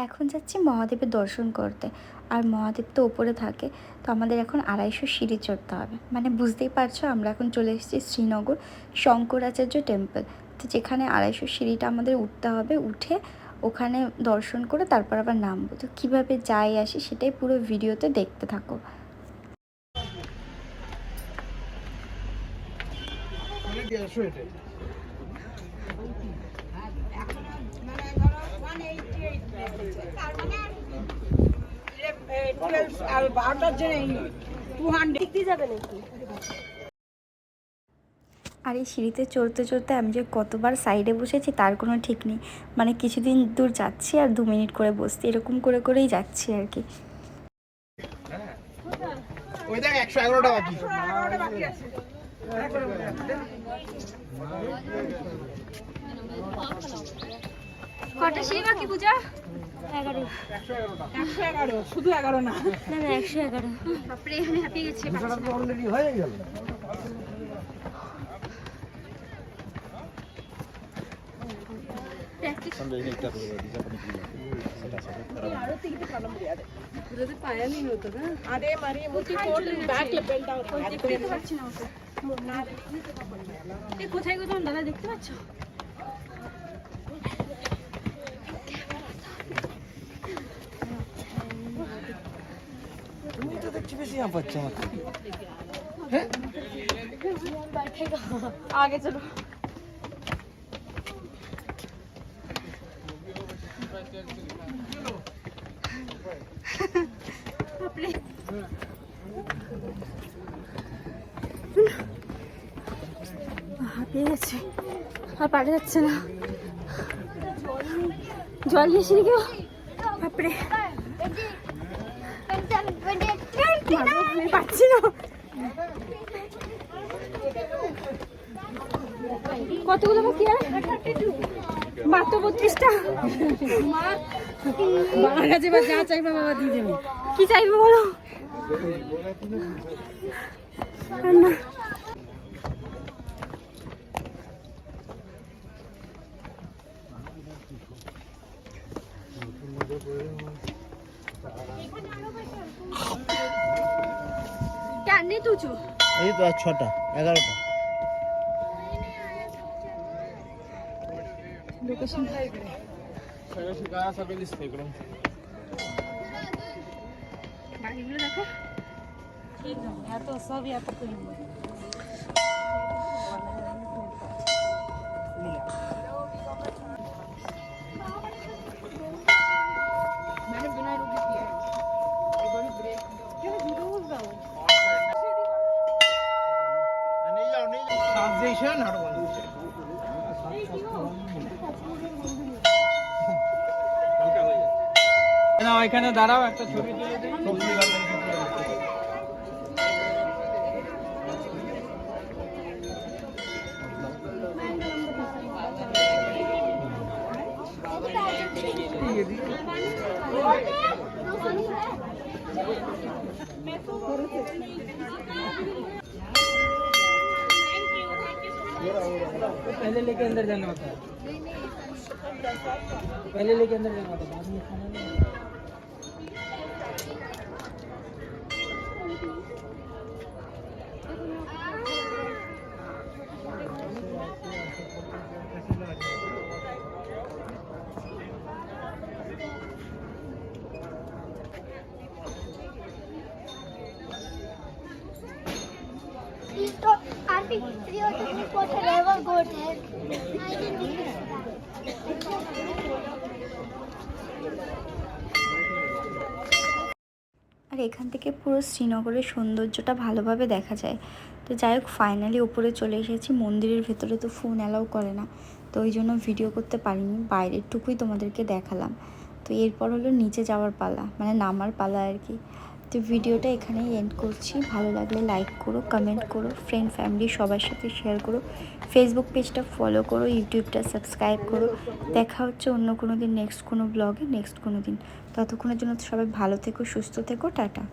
এখন যাচ্ছি মহাদেবের দর্শন করতে। আর মহাদেব তো ওপরে থাকে, তো আমাদের এখন 250 সিঁড়ি চড়তে হবে। মানে বুঝতেই পারছো, আমরা এখন চলে এসেছি শ্রীনগর শঙ্করাচার্য টেম্পল। তো যেখানে 250 সিঁড়িটা আমাদের উঠতে হবে, উঠে ওখানে দর্শন করে তারপর আবার নামবো। তো কীভাবে যাই আসি সেটাই পুরো ভিডিওতে দেখতে থাকো। আর এই সিঁড়িতে চড়তে চড়তে আমি যে কতবার সাইডে বসেছি তার কোনো ঠিক নেই। মানে কিছুদিন দূর যাচ্ছি আর 2 মিনিট করে বসছি, এরকম করে করেই যাচ্ছি আর কি। কটা সিঁড়ি বাকি পূজা? 11। 111, শুধু 11 না, 111। বাপরে, আমি হাঁপিয়ে গেছি। অলরেডি হয়ে গেল। అదే మరి দেখতে পাচ্ছি না ওটা। কোথায় কোথাও দাদা দেখতে পাচ্ছ? তুমি তো দেখছি বেশি यहाँ পাচ্ছ আমাকে। आगे चलो। হাঁপিয়ে গেছে, আর পারা যাচ্ছে না। জল নিয়ে সিঁড়ি কেউ, বাপরে পাচ্ছি না। কতগুলো বাকি? মাত্র 32টা। বাবার কাছে যা চাইবে বাবা দিয়ে দেবে। কি চাইবে বলো? না কেন তুচু? এই তো 6টা 11টা। লোকেশন বাড়িগুলো দেখো, এত সব এত করি। এখানে দাঁড়াও, একটা ছবি তুলে দিই। पहले लेके अंदर जाना होता है, पहले लेके अंदर जाना होता है, बाद में खाना नहीं। আর এখান থেকে পুরো শ্রীনগরের সৌন্দর্যটা ভালোভাবে দেখা যায়। তো যাই হোক, ফাইনালি উপরে চলে এসেছি। মন্দিরের ভেতরে তো ফোন অ্যালাউ করে না, তো ওই জন্য ভিডিও করতে পারিনি, বাইরের টুকুই তোমাদেরকে দেখালাম। তো এরপর হলো নিচে যাওয়ার পালা, মানে নামার পালা আর কি। তো ভিডিওটা এখানেই এন্ড করছি। ভালো লাগলে লাইক করো, কমেন্ট করো, ফ্রেন্ড ফ্যামিলি সবার সাথে শেয়ার করো, ফেসবুক পেজটা ফলো করো, ইউটিউবটা সাবস্ক্রাইব করো। দেখা হচ্ছে অন্য কোনো দিন, নেক্সট কোনো ব্লগে, নেক্সট কোনো দিন। ততক্ষণের জন্য সবাই ভালো থেকো, সুস্থ থেকো, টাটা।